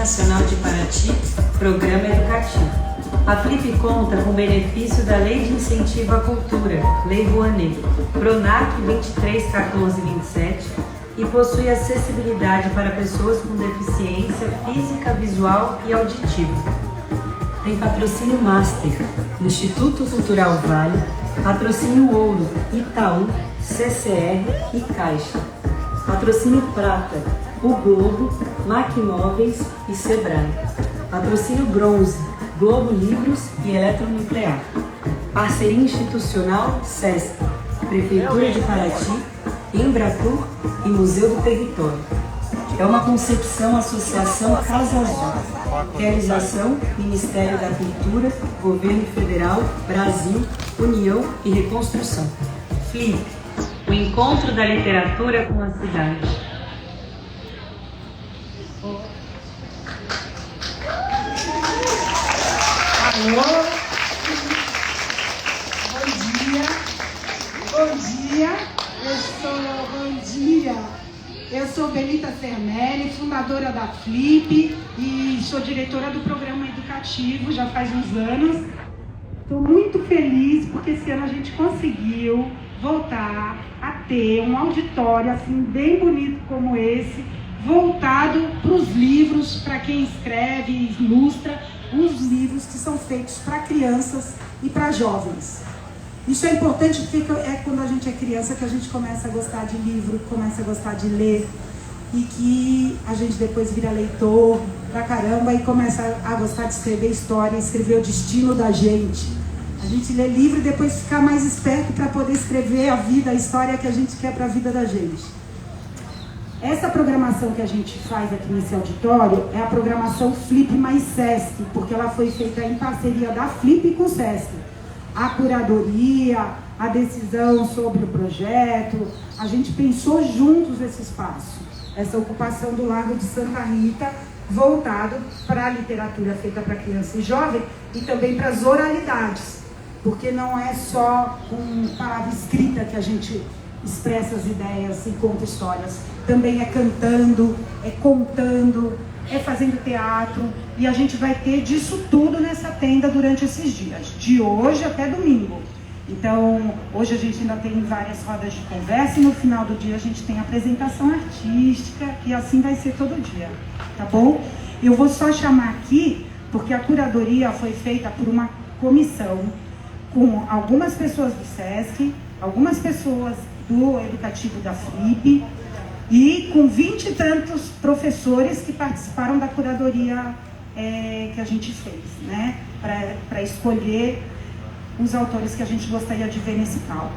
Nacional de Paraty, Programa Educativo. A Flip conta com o benefício da Lei de Incentivo à Cultura, Lei Rouanet, PRONAC 231427, e possui acessibilidade para pessoas com deficiência física, visual e auditiva. Tem patrocínio Master, Instituto Cultural Vale, patrocínio Ouro, Itaú, CCR e Caixa. Patrocínio Prata, o Globo, Macmóveis e Sebrae. Patrocínio Bronze, Globo Livros e Eletronuclear. Parceria institucional SESC, Prefeitura de Paraty, Embratur e Museu do Território. É uma concepção Associação Casa Azul. Realização Ministério da Cultura, Governo Federal, Brasil, União e Reconstrução. Flip, o encontro da literatura com a cidade. Alô? Bom dia. Eu sou Belita Cermelli, fundadora da Flip e sou diretora do programa educativo já faz uns anos. Estou muito feliz porque esse ano a gente conseguiu voltar a ter um auditório assim bem bonito como esse, voltado para os livros, para quem escreve e ilustra os livros que são feitos para crianças e para jovens. Isso é importante porque é quando a gente é criança que a gente começa a gostar de livro, começa a gostar de ler e que a gente depois vira leitor pra caramba e começa a gostar de escrever história, escrever o destino da gente. A gente lê livro e depois ficar mais esperto para poder escrever a vida, a história que a gente quer para a vida da gente. Essa programação que a gente faz aqui nesse auditório é a programação Flip mais Sesc, porque ela foi feita em parceria da Flip com o Sesc. A curadoria, a decisão sobre o projeto, a gente pensou juntos esse espaço, essa ocupação do Largo de Santa Rita, voltado para a literatura feita para criança e jovem e também para as oralidades, porque não é só com palavra escrita que a gente expressa as ideias e conta histórias, também é cantando, é contando, é fazendo teatro, e a gente vai ter disso tudo nessa tenda durante esses dias, de hoje até domingo. Então, hoje a gente ainda tem várias rodas de conversa e no final do dia a gente tem apresentação artística e assim vai ser todo dia, tá bom? Eu vou só chamar aqui, porque a curadoria foi feita por uma comissão com algumas pessoas do Sesc, algumas pessoas do Educativo da Flip, e com 20 e tantos professores que participaram da curadoria que a gente fez, né? Para escolher os autores que a gente gostaria de ver nesse palco.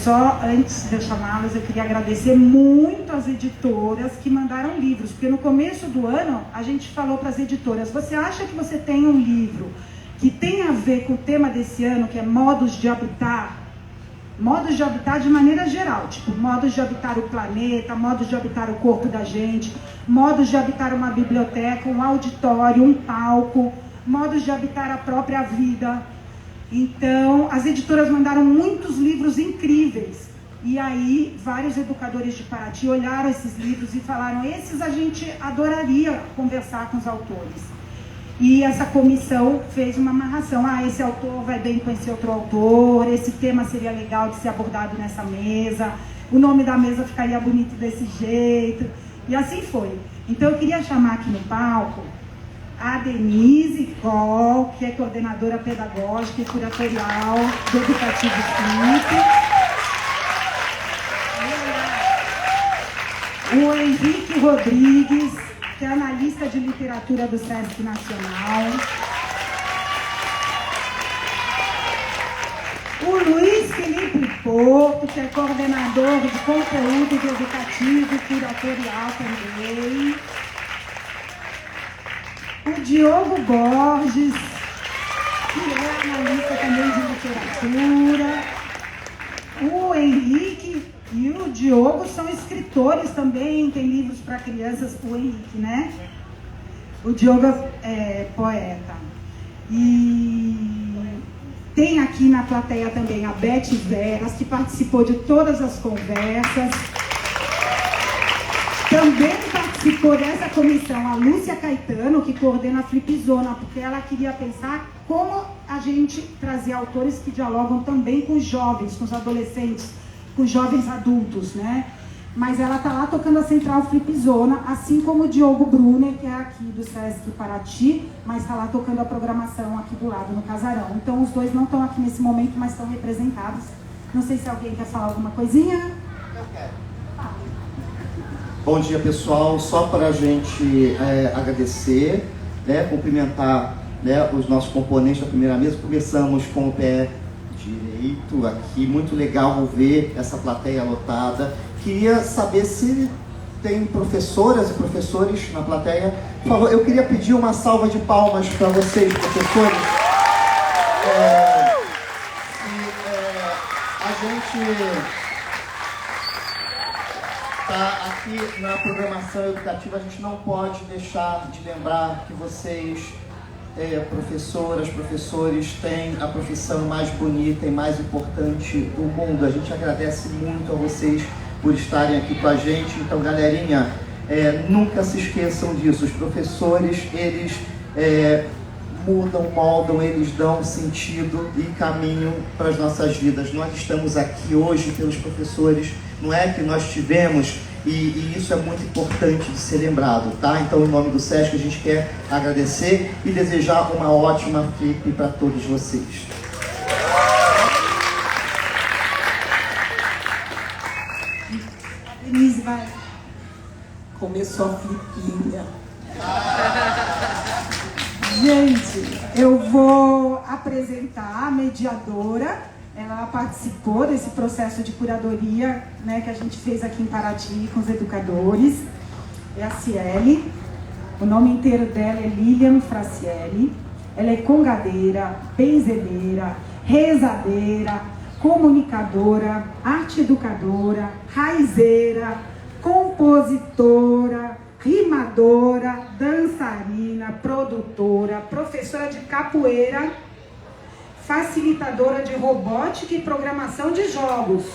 Só antes de eu chamá-los, eu queria agradecer muito às editoras que mandaram livros, porque no começo do ano a gente falou para as editoras: você acha que você tem um livro que tem a ver com o tema desse ano, que é modos de habitar? Modos de habitar de maneira geral, tipo modos de habitar o planeta, modos de habitar o corpo da gente, modos de habitar uma biblioteca, um auditório, um palco, modos de habitar a própria vida. Então, as editoras mandaram muitos livros incríveis. E aí, vários educadores de Paraty olharam esses livros e falaram: esses a gente adoraria conversar com os autores. E essa comissão fez uma amarração: esse autor vai bem com esse outro autor, esse tema seria legal de ser abordado nessa mesa, o nome da mesa ficaria bonito desse jeito, e assim foi. Então eu queria chamar aqui no palco a Denise Coll, que é coordenadora pedagógica e curatorial do Educativo Flip, o Henrique Rodrigues, que é analista de literatura do Sesc Nacional, o Luiz Felipe Porto, que é coordenador de conteúdo educativo e curatorial também, o Diogo Borges, que é analista também de literatura, o Henrique e o Diogo são escritores também, tem livros para crianças, o Henrique, né? O Diogo é poeta. E tem aqui na plateia também a Beth Veras, que participou de todas as conversas. Também participou participou dessa comissão a Lúcia Caetano, que coordena a Flipzona, porque ela queria pensar como a gente trazer autores que dialogam também com os jovens, com os adolescentes, com os jovens adultos, né? Mas ela está lá tocando a Central Flipzona, assim como o Diogo Brunner, que é aqui do Sesc Paraty, mas está lá tocando a programação aqui do lado, no Casarão. Então os dois não estão aqui nesse momento, mas estão representados. Não sei se alguém quer falar alguma coisinha. Eu quero. Bom dia, pessoal. Só para a gente agradecer, né, cumprimentar, né, os nossos componentes da primeira mesa. Começamos com o pé direito aqui. Muito legal ver essa plateia lotada. Queria saber se tem professoras e professores na plateia. Por favor, eu queria pedir uma salva de palmas para vocês, professores. A gente está aqui na programação educativa, a gente não pode deixar de lembrar que vocês, professoras, professores, têm a profissão mais bonita e mais importante do mundo. A gente agradece muito a vocês por estarem aqui com a gente. Então, galerinha, nunca se esqueçam disso. Os professores, eles mudam, moldam, eles dão sentido e caminho para as nossas vidas. Nós estamos aqui hoje pelos professores, não é que nós tivemos, e isso é muito importante de ser lembrado, tá? Então, em nome do Sesc, a gente quer agradecer e desejar uma ótima Flip para todos vocês. Denise, vai. Começou a flipinha. Gente, eu vou apresentar a mediadora. Ela participou desse processo de curadoria, né, que a gente fez aqui em Paraty com os educadores. É a Ciele. O nome inteiro dela é Lilian Fraciele. Ela é congadeira, benzedeira, rezadeira, comunicadora, arte educadora, raizeira, compositora, rimadora, dançarina, produtora, professora de capoeira, facilitadora de robótica e programação de jogos.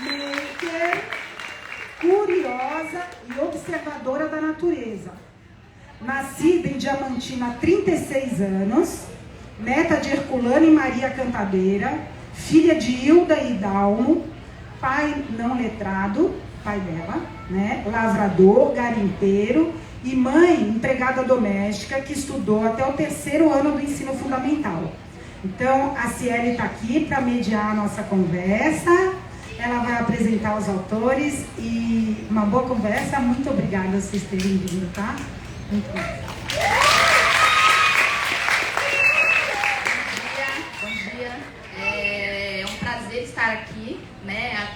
Maker, curiosa e observadora da natureza. Nascida em Diamantina há 36 anos, neta de Herculano e Maria Cantadeira, filha de Hilda e Dalmo, pai não letrado, pai dela, né, lavrador, garimpeiro, e mãe empregada doméstica que estudou até o 3º ano do ensino fundamental. Então, a Ciele está aqui para mediar a nossa conversa. Ela vai apresentar os autores e uma boa conversa. Muito obrigada a vocês terem vindo, tá? Muito bom. Bom dia. É um prazer estar aqui, né? A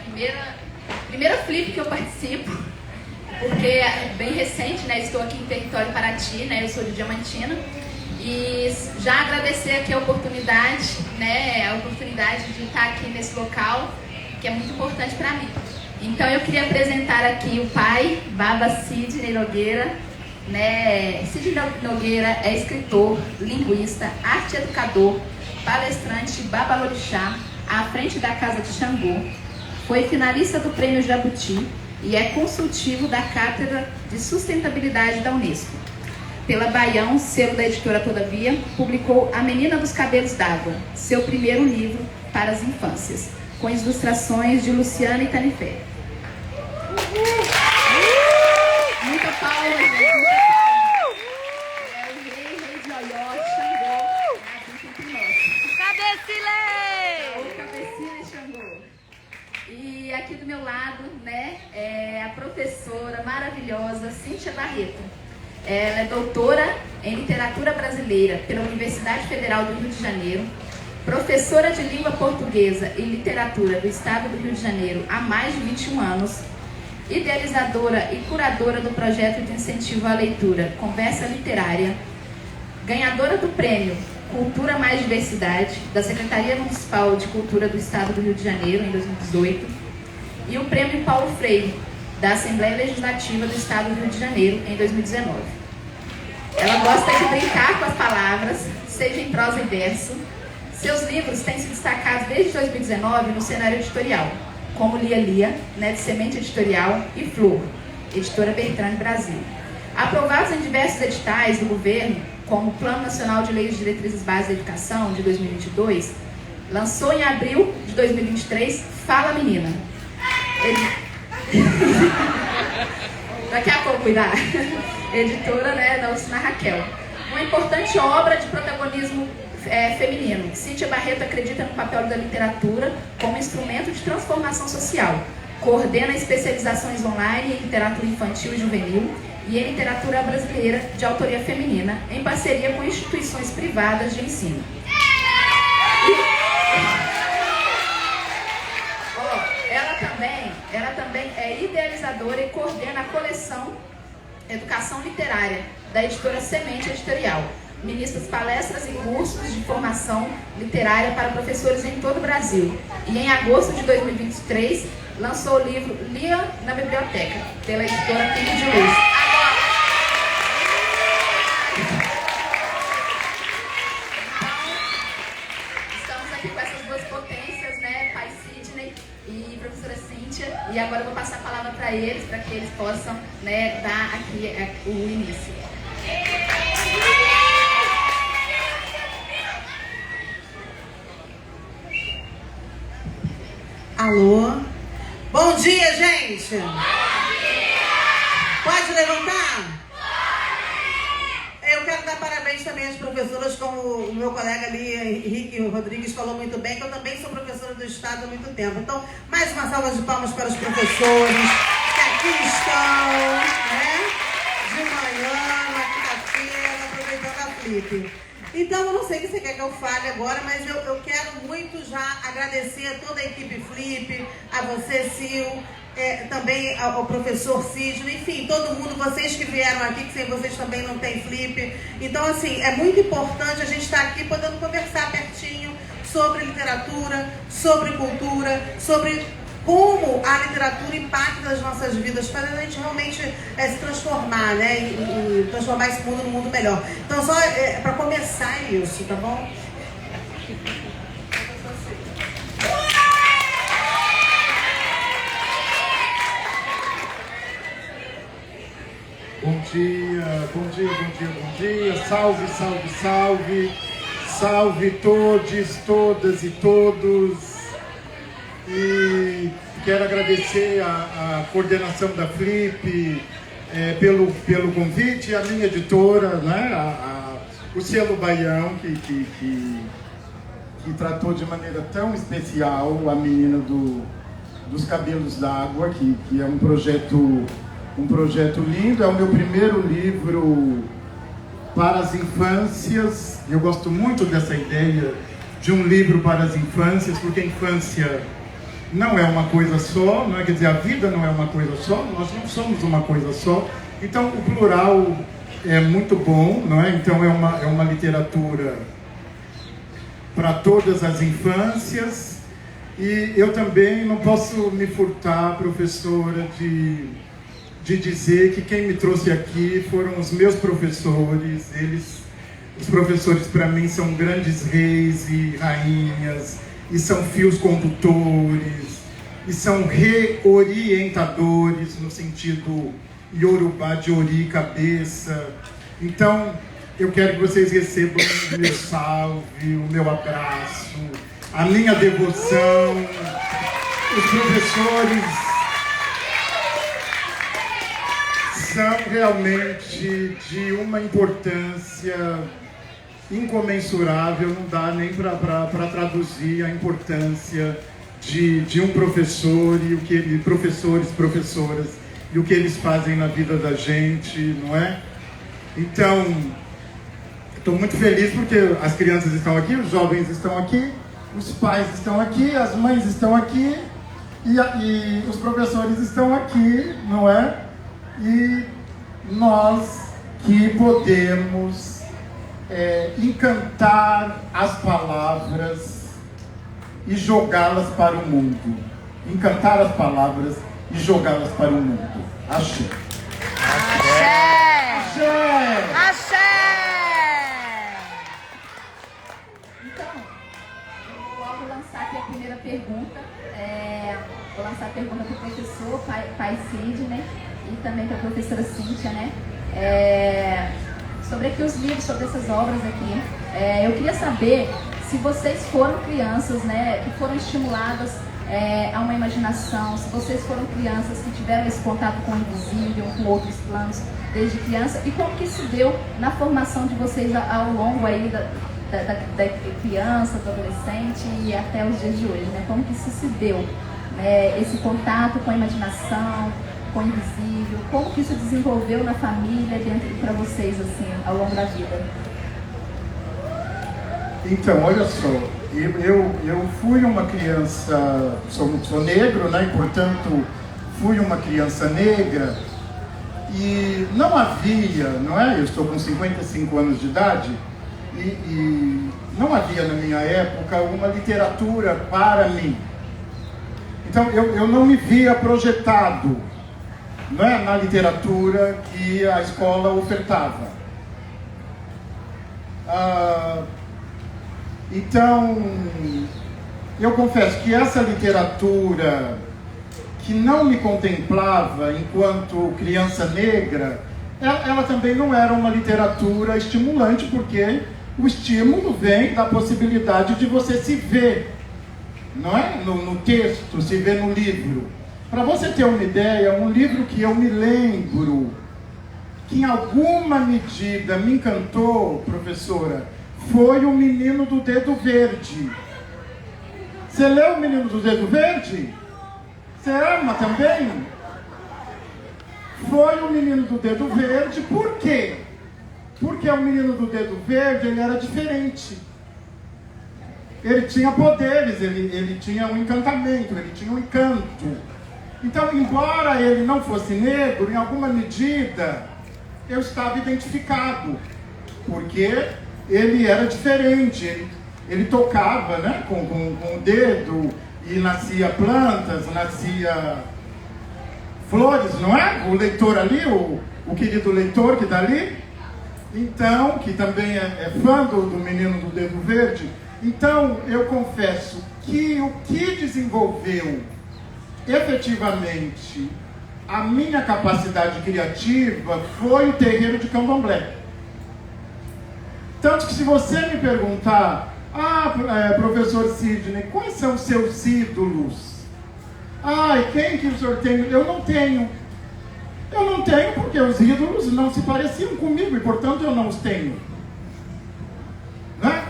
primeira Flip que eu participo, porque é bem recente, né? Estou aqui em território Paraty, né? Eu sou de Diamantina. E já agradecer aqui a oportunidade, né? A oportunidade de estar aqui nesse local, que é muito importante para mim. Então eu queria apresentar aqui o pai, Baba Sidney Nogueira, né? Sidney Nogueira é escritor, linguista, arte educador, palestrante babalorixá, à frente da Casa de Xangô. Foi finalista do Prêmio Jabuti e é consultivo da Cátedra de Sustentabilidade da Unesco. Pela Baião, selo da editora Todavia, publicou A Menina dos Cabelos d'Água, seu primeiro livro para as infâncias, com ilustrações de Luciana e Tanifé. Muita palma, gente, muita palma. É o rei de Oió, Xangô, aqui entre nós. Cabecilei! O Cabecilha e Xangô. E aqui do meu lado, né, é a professora maravilhosa Cíntia Barreto. Ela é doutora em literatura brasileira pela Universidade Federal do Rio de Janeiro, professora de língua portuguesa e literatura do Estado do Rio de Janeiro há mais de 21 anos, idealizadora e curadora do projeto de incentivo à leitura Conversa Literária, ganhadora do prêmio Cultura Mais Diversidade da Secretaria Municipal de Cultura do Estado do Rio de Janeiro em 2018 e o prêmio Paulo Freire da Assembleia Legislativa do Estado do Rio de Janeiro em 2019. Ela gosta de brincar com as palavras, seja em prosa e verso. Seus livros têm se destacado desde 2019 no cenário editorial, como Lia Lia, né, de Semente Editorial, e Flor, editora Bertrand Brasil. Aprovados em diversos editais do governo, como o Plano Nacional de Leis e Diretrizes Básicas da Educação, de 2022, lançou em abril de 2023 Fala Menina. Daqui a pouco, cuidar. Editora, né, da Oficina Raquel. Uma importante obra de protagonismo feminino. Cíntia Barreto acredita no papel da literatura como instrumento de transformação social. Coordena especializações online em literatura infantil e juvenil e em literatura brasileira de autoria feminina, em parceria com instituições privadas de ensino. Ela também é idealizadora e coordena a coleção Educação Literária, da editora Semente Editorial. Ministra palestras e cursos de formação literária para professores em todo o Brasil. E em agosto de 2023, lançou o livro Lia na Biblioteca, pela editora Pinho de Luz. Estamos aqui com essas duas potências, né? Pai Sidney e professora Cíntia. E agora eu vou passar a palavra para eles, para que eles possam, né, dar aqui o início. Alô? Bom dia, gente! Bom dia! Pode levantar? Eu quero dar parabéns também às professoras, como o meu colega ali, Henrique Rodrigues, falou muito bem, que eu também sou professora do Estado há muito tempo. Então, mais uma salva de palmas para os professores que aqui estão, né? De manhã, na quinta-feira, aproveitando a Flip. Então, eu não sei o que você quer que eu fale agora, mas eu quero muito já agradecer a toda a equipe Flip, a você, Sil, também ao professor Sidney, enfim, todo mundo, vocês que vieram aqui, que sem vocês também não tem Flip. Então, assim, é muito importante a gente estar aqui podendo conversar pertinho sobre literatura, sobre cultura, sobre como a literatura impacta as nossas vidas, fazendo a gente realmente se transformar, né? E transformar esse mundo num mundo melhor. Então, só para começar isso, tá bom? Bom dia, bom dia, bom dia, bom dia. Salve, salve, salve. Salve todos, todas e todos. E quero agradecer a coordenação da Flip pelo convite, a minha editora, né, o Selo Baião, que tratou de maneira tão especial a menina dos Cabelos d'Água, que é um projeto lindo. É o meu primeiro livro para as infâncias. Eu gosto muito dessa ideia de um livro para as infâncias, porque a infância não é uma coisa só, não é? Quer dizer, a vida não é uma coisa só, nós não somos uma coisa só. Então, o plural é muito bom, não é? Então, é uma literatura para todas as infâncias. E eu também não posso me furtar, professora, de dizer que quem me trouxe aqui foram os meus professores. Os professores, para mim, são grandes reis e rainhas, e são fios condutores, e são reorientadores, no sentido Yorubá, de ori, cabeça. Então, eu quero que vocês recebam o meu salve, o meu abraço, a minha devoção. Os professores são realmente de uma importância incomensurável, não dá nem para traduzir a importância de um professor e o que ele, professoras, e o que eles fazem na vida da gente, não é? Então, estou muito feliz porque as crianças estão aqui, os jovens estão aqui, os pais estão aqui, as mães estão aqui e os professores estão aqui, não é? E nós que podemos encantar as palavras e jogá-las para o mundo. Encantar as palavras e jogá-las para o mundo. Axé. Axé! Axé! Axé! Então, eu vou logo lançar aqui a primeira pergunta. vou lançar a pergunta para o professor, pai Sidney, e também para a professora Cíntia, né? Sobre aqui os livros, sobre essas obras aqui. Eu queria saber se vocês foram crianças, né, que foram estimuladas a uma imaginação, se vocês foram crianças que tiveram esse contato com o invisível, com outros planos desde criança, e como que isso deu na formação de vocês ao longo aí da criança, do adolescente e até os dias de hoje, né? Como que isso se deu, né? Esse contato com a imaginação, com o invisível, como que isso desenvolveu na família, dentro para vocês, assim, ao longo da vida? Então, olha só, eu fui uma criança, sou negro, né, e portanto fui uma criança negra, e não havia, não é? Eu estou com 55 anos de idade, e não havia na minha época uma literatura para mim. Então eu não me via projetado, não é, na literatura que a escola ofertava. Então, eu confesso que essa literatura que não me contemplava enquanto criança negra, ela também não era uma literatura estimulante, porque o estímulo vem da possibilidade de você se ver, não é? No texto, se ver no livro. Para você ter uma ideia, um livro que eu me lembro, que em alguma medida me encantou, professora, foi O Menino do Dedo Verde. Você leu O Menino do Dedo Verde? Você ama também? Foi O Menino do Dedo Verde, por quê? Porque o Menino do Dedo Verde, ele era diferente. Ele tinha poderes, ele tinha um encantamento, ele tinha um encanto. Então, embora ele não fosse negro, em alguma medida, eu estava identificado, porque ele era diferente, ele tocava, né, com o dedo, e nascia plantas, nascia flores, não é? O leitor ali, o querido leitor que está ali, então, que também é fã do Menino do Dedo Verde. Então, eu confesso que o que desenvolveu efetivamente a minha capacidade criativa foi o terreiro de Candomblé. Tanto que se você me perguntar, professor Sidney, quais são os seus ídolos? Quem que o senhor tem? Eu não tenho. Eu não tenho porque os ídolos não se pareciam comigo e, portanto, eu não os tenho. Né?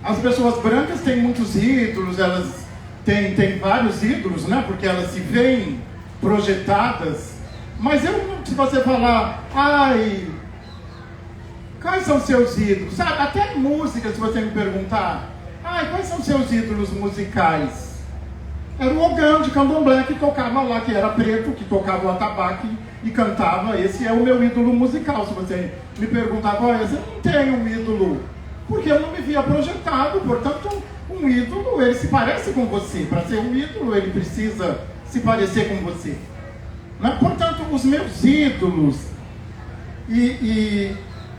As pessoas brancas têm muitos ídolos, elas têm vários ídolos, né? Porque elas se veem projetadas. Mas se você falar, quais são seus ídolos? Sabe? Até música, se você me perguntar, quais são seus ídolos musicais? Era o Ogã de Candomblé que tocava lá, que era preto, que tocava o atabaque e cantava. Esse é o meu ídolo musical. Se você me perguntar qual é esse, eu não tenho um ídolo, porque eu não me via projetado. Portanto, um ídolo, ele se parece com você. Para ser um ídolo, ele precisa se parecer com você. Né? Portanto, os meus ídolos e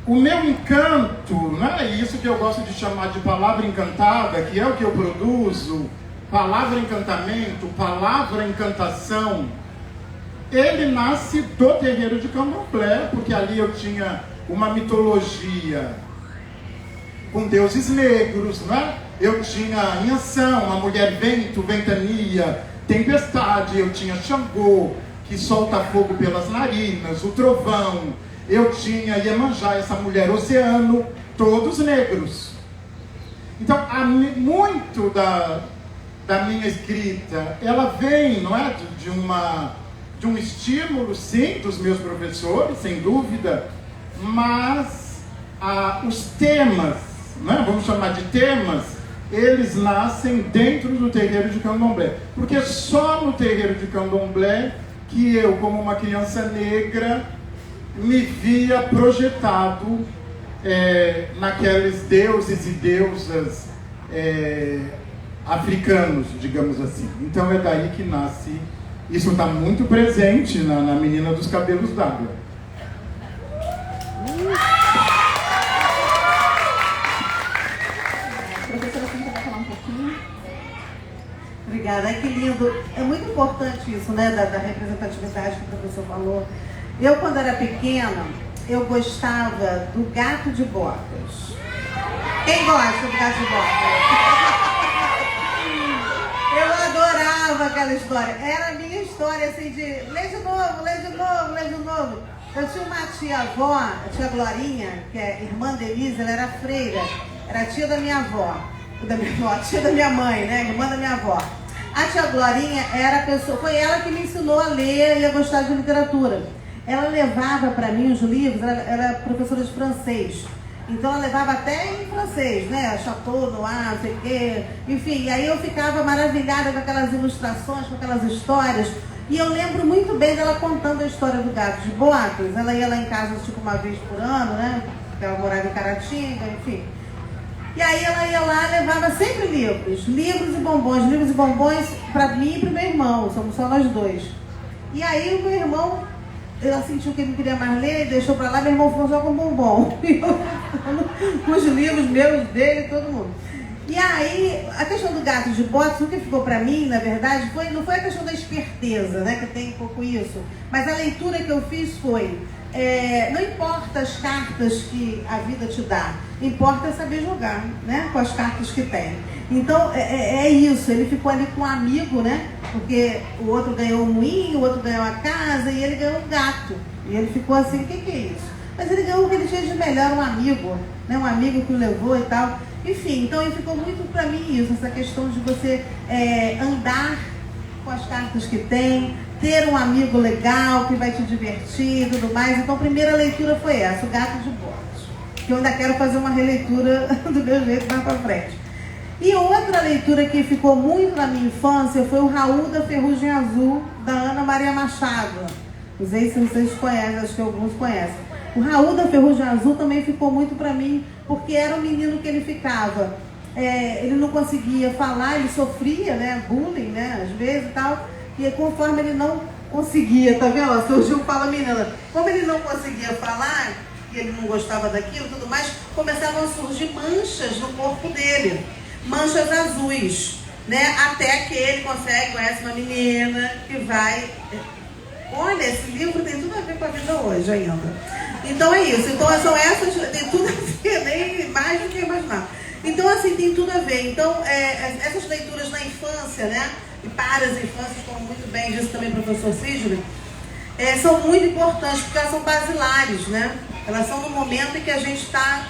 o meu encanto, né? Isso que eu gosto de chamar de palavra encantada, que é o que eu produzo, palavra encantamento, palavra encantação, ele nasce do terreiro de Candomblé, porque ali eu tinha uma mitologia com deuses negros, né? Eu tinha Inhansã, uma mulher vento, ventania, tempestade, eu tinha Xangô, que solta fogo pelas narinas, o trovão, eu tinha Iemanjá, essa mulher oceano, todos negros. Então, muito da minha escrita, ela vem, não é, de um estímulo, sim, dos meus professores, sem dúvida, mas os temas, né, vamos chamar de temas, eles nascem dentro do terreiro de Candomblé. Porque só no terreiro de Candomblé que eu, como uma criança negra, me via projetado naqueles deuses e deusas africanos, digamos assim. Então é daí que nasce. Isso está muito presente na menina dos cabelos d'água. Professora, você vai falar um pouquinho? obrigada. Ai, que lindo. É muito importante isso, né, da representatividade que o professor falou. Eu, quando era pequena, eu gostava do Gato de Botas. Quem gosta do Gato de Botas? Eu adorava aquela história. Era a minha história, assim, de lê de novo, lê de novo, lê de novo. Eu tinha uma tia-avó, a tia Glorinha, que é irmã de Elisa, ela era freira. Era tia da minha avó. Tia da minha mãe, né? Irmã da minha avó. A tia Glorinha era a pessoa, foi ela que me ensinou a ler e a gostar de literatura. Ela levava para mim os livros, ela era professora de francês. Então ela levava até em francês, né? Chateau Noir, não sei o quê. Enfim, e aí eu ficava maravilhada com aquelas ilustrações, com aquelas histórias. E eu lembro muito bem dela contando a história do Gato de Botas. Ela ia lá em casa, tipo, uma vez por ano, né? Porque ela morava em Caratinga, enfim. E aí ela ia lá, levava sempre livros e bombons para mim e para o meu irmão, somos só nós dois. E aí o meu irmão, ela sentiu que ele não queria mais ler, deixou para lá, meu irmão ficou só com bombom. Com os livros meus, dele, todo mundo. E aí, a questão do Gato de Botas, o que ficou para mim, na verdade, não foi a questão da esperteza, né, que tem um pouco isso, mas a leitura que eu fiz foi, não importa as cartas que a vida te dá, importa saber jogar, né, com as cartas que tem. Então, é isso, ele ficou ali com um amigo, né, porque o outro ganhou um moinho, o outro ganhou a casa e ele ganhou um gato. E ele ficou assim, o que é isso? Mas ele ganhou o que ele tinha de melhor, um amigo, né, um amigo que o levou e tal. Enfim, então ficou muito para mim isso, essa questão de você andar com as cartas que tem, ter um amigo legal que vai te divertir e tudo mais. Então a primeira leitura foi essa, o Gato de Botas, que eu ainda quero fazer uma releitura do meu jeito mais para frente. E outra leitura que ficou muito na minha infância foi o Raul da Ferrugem Azul, da Ana Maria Machado. Não sei se vocês conhecem, acho que alguns conhecem. O Raul da Ferrugem Azul também ficou muito para mim, porque era um menino que ele ficava, ele não conseguia falar, ele sofria, né, bullying, né, às vezes e tal, e conforme ele não conseguia, tá vendo? Surgiu o Fala Menina. Como ele não conseguia falar, e ele não gostava daquilo e tudo mais, começavam a surgir manchas no corpo dele, manchas azuis, né, até que ele conhece uma menina que vai... Olha, esse livro tem tudo a ver com a vida hoje ainda. Então é isso. Então são essas, tem tudo a ver, nem mais do que imaginar. Então assim, tem tudo a ver. Então essas leituras na infância, né? E para as infâncias, como muito bem disse também o professor Sidney, são muito importantes, porque elas são basilares, né? Elas são no momento em que a gente está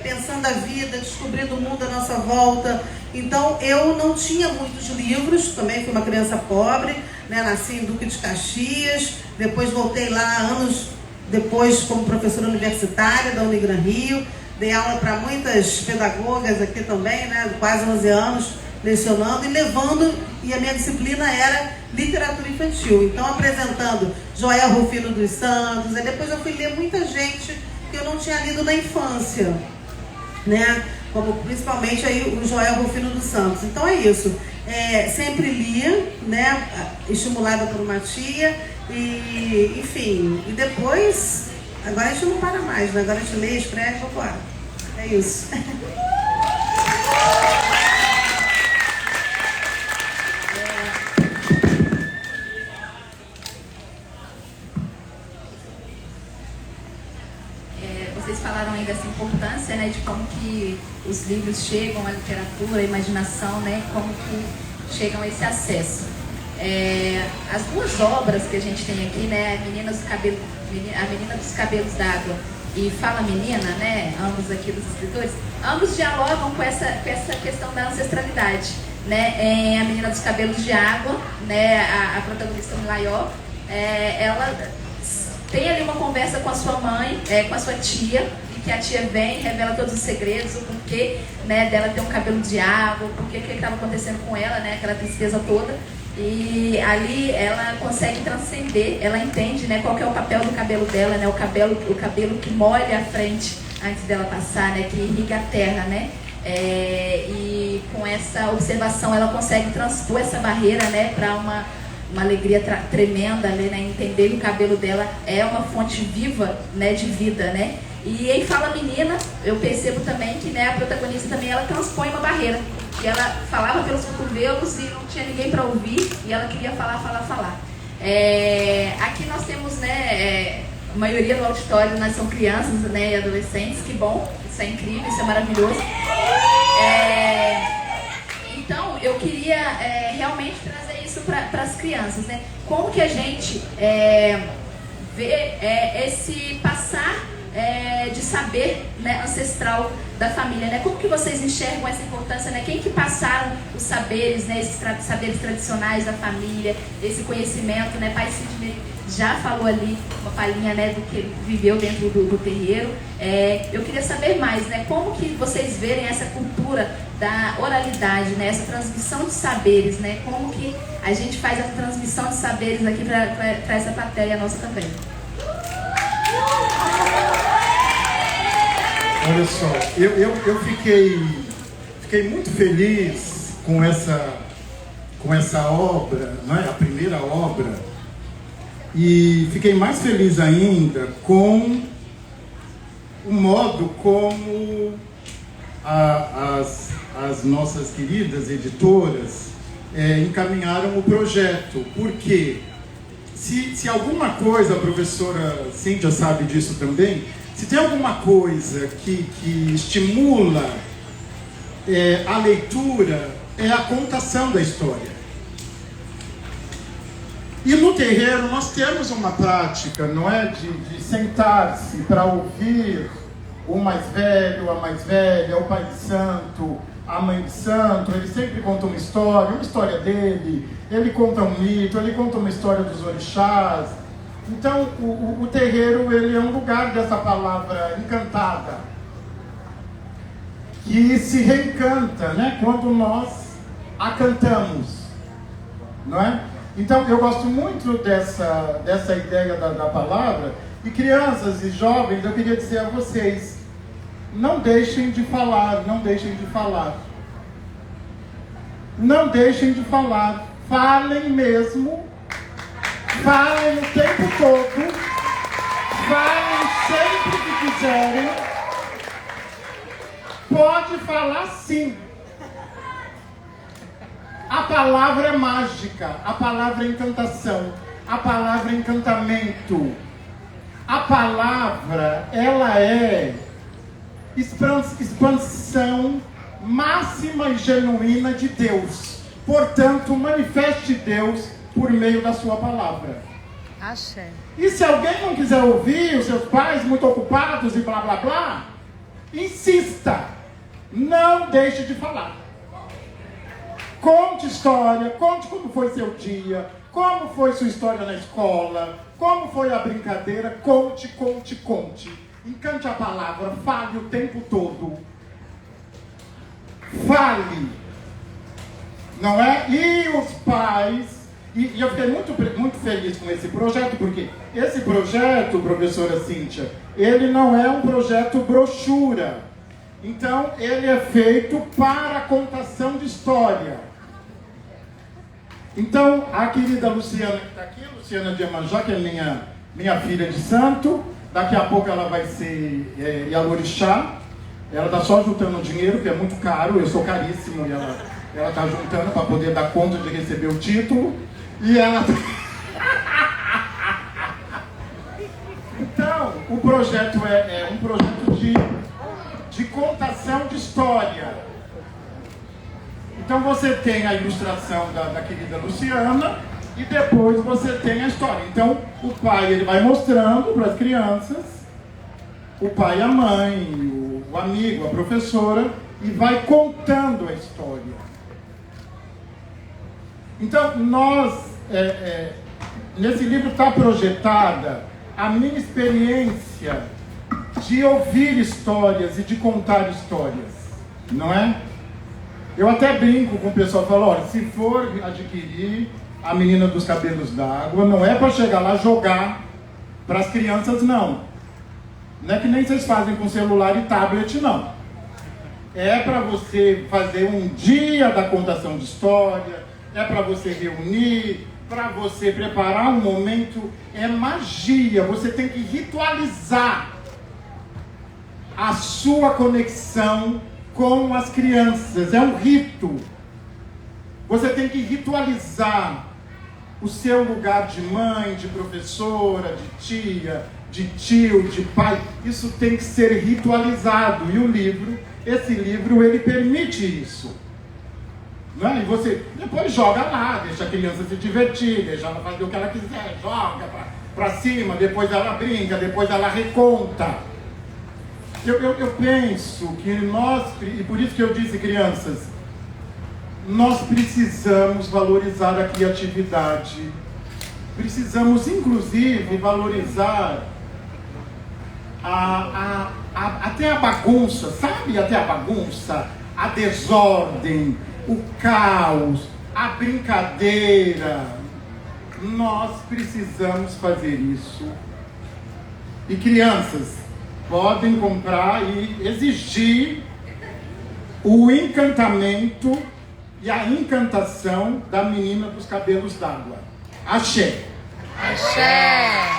pensando a vida, descobrindo o mundo à nossa volta. Então, eu não tinha muitos livros, também fui uma criança pobre, né? Nasci em Duque de Caxias, depois voltei lá anos depois como professora universitária da Unigran Rio, dei aula para muitas pedagogas aqui também, né? Quase 11 anos lecionando e levando, e a minha disciplina era literatura infantil, então apresentando Joel Rufino dos Santos, e depois eu fui ler muita gente que eu não tinha lido na infância, né? Como principalmente aí o Joel Rufino dos Santos. Então é isso, sempre lia, né? Estimulada por uma tia, e enfim, e depois, agora a gente não para mais, né? Agora a gente lê, escreve, vamos embora. É isso. Vocês falaram aí dessa importância, né, de como que os livros chegam à literatura, à imaginação, né, como que chegam a esse acesso. As duas obras que a gente tem aqui, né, A Menina dos Cabelos d'Água e Fala Menina, né, ambos aqui dos escritores, ambos dialogam com essa questão da ancestralidade, né. A Menina dos Cabelos de Água, né, a protagonista Milaió, ela tem ali uma conversa com a sua mãe, com a sua tia, e que a tia vem, revela todos os segredos, o porquê, né, dela ter um cabelo de água, o porquê que estava acontecendo com ela, né, aquela tristeza toda. E ali ela consegue transcender, ela entende, né, qual que é o papel do cabelo dela, né, o cabelo que molha a frente antes dela passar, né, que irriga a terra, né. E com essa observação ela consegue transpor essa barreira, né, para uma alegria tremenda, né, entender que o cabelo dela é uma fonte viva, né, de vida, né. E em Fala Menina, eu percebo também que, né, a protagonista também ela transpõe uma barreira. E ela falava pelos cotovelos e não tinha ninguém para ouvir, e ela queria falar. Aqui nós temos, né, a maioria do auditório, né, são crianças, né, e adolescentes. Que bom, isso é incrível, isso é maravilhoso. Então, eu queria realmente trazer isso para as crianças, né? Como que a gente vê esse passar de saber, né, ancestral da família, né? Como que vocês enxergam essa importância, né? Quem que passaram os saberes, né? Esses saberes tradicionais da família, esse conhecimento, né? Pai Sidney já falou ali uma palhinha, né, do que ele viveu dentro do terreiro. Eu queria saber mais, né? Como que vocês verem essa cultura da oralidade, né? Essa transmissão de saberes, né? Como que a gente faz a transmissão de saberes aqui para essa plateia nossa também. Olha só, eu fiquei muito feliz com essa obra, não é? A primeira obra, e fiquei mais feliz ainda com o modo como as nossas queridas editoras encaminharam o projeto, porque se alguma coisa, a professora Cíntia sabe disso também, se tem alguma coisa que estimula a leitura, é a contação da história. E no terreiro nós temos uma prática, não é? De sentar-se para ouvir o mais velho, a mais velha, o pai de santo, a mãe de santo. Ele sempre conta uma história dele, ele conta um mito, ele conta uma história dos orixás. Então, o terreiro, ele é um lugar dessa palavra encantada, que se reencanta, né, quando nós a cantamos, não é? Então, eu gosto muito dessa ideia da palavra. E crianças e jovens, eu queria dizer a vocês, não deixem de falar, não deixem de falar. Não deixem de falar, falem mesmo. Falem o tempo todo, falem sempre que quiserem. Pode falar sim. A palavra é mágica, a palavra é encantação, a palavra é encantamento. A palavra, ela é expansão máxima e genuína de Deus. Portanto, manifeste Deus por meio da sua palavra. Axé. E se alguém não quiser ouvir, os seus pais muito ocupados e blá blá blá, insista, não deixe de falar. Conte história, conte como foi seu dia, como foi sua história na escola, como foi a brincadeira, conte. Encante a palavra, fale o tempo todo. Fale, não é? E os pais... E eu fiquei muito feliz com esse projeto, porque esse projeto, professora Cíntia, ele não é um projeto brochura. Então, ele é feito para a contação de história. Então, a querida Luciana, que está aqui, Luciana de Iemanjá, que é minha filha de santo, daqui a pouco ela vai ser Yalorixá. Ela está só juntando dinheiro, que é muito caro, eu sou caríssimo, e ela está juntando para poder dar conta de receber o título. E ela... Então, o projeto é um projeto de contação de história. Então você tem a ilustração da querida Luciana e depois você tem a história. Então o pai, ele vai mostrando para as crianças, o pai, a mãe, o amigo, a professora, e vai contando a história. Então, nesse livro está projetada a minha experiência de ouvir histórias e de contar histórias, não é? Eu até brinco com o pessoal e falo, olha, se for adquirir a Menina dos Cabelos d'Água, não é para chegar lá jogar para as crianças, não. Não é que nem vocês fazem com celular e tablet, não. É para você fazer um dia da contação de história, é para você reunir, para você preparar um momento, é magia. Você tem que ritualizar a sua conexão com as crianças. É um rito. Você tem que ritualizar o seu lugar de mãe, de professora, de tia, de tio, de pai. Isso tem que ser ritualizado. E o livro, esse livro, ele permite isso. Não é? E você depois joga lá, deixa a criança se divertir, deixa ela fazer o que ela quiser, joga para cima, depois ela brinca, depois ela reconta. Eu penso que nós, e por isso que eu disse, crianças, nós precisamos valorizar a criatividade. Precisamos, inclusive, valorizar até a bagunça, sabe? Até a bagunça, a desordem, o caos, a brincadeira. Nós precisamos fazer isso. E crianças, podem comprar e exigir o encantamento e a encantação da menina dos cabelos d'água. Axé! Axé!